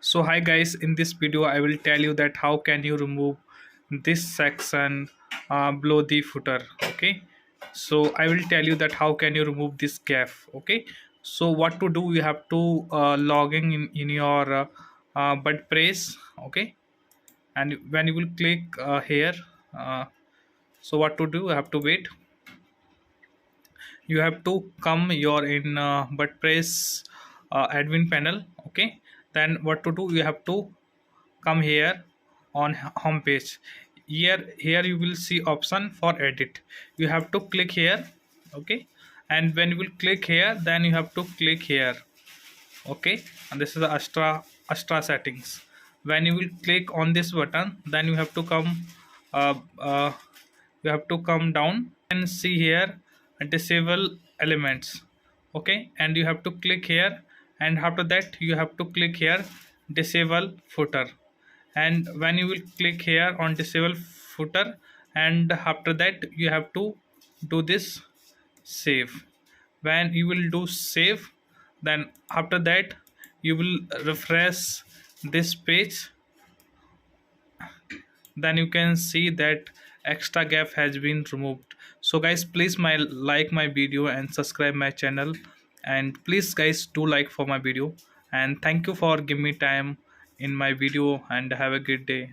So hi guys, in this video I will tell you that how can you remove this section below the footer. Okay, so I will tell you that how can you remove this gap. Okay, so what to do, you have to log in your WordPress. Okay, and when you will click here, so what to do, you have to wait. You have to come your in WordPress admin panel. Okay, then what to do, you have to come here on home page. Here you will see option for edit. You have to click here. Okay, and when you will click here, then you have to click here. Okay, and this is the Astra settings. When you will click on this button, then you have to come uh, uh, you have to come down and see here disable elements. Okay, and you have to click here, and after that you have to click here disable footer. And when you will click here on disable footer, and after that you have to do this save. When you will do save, then after that you will refresh this page, then you can see that extra gap has been removed. So guys, please like my video and subscribe my channel, and please guys do like for my video, and thank you for giving me time in my video, and have a good day.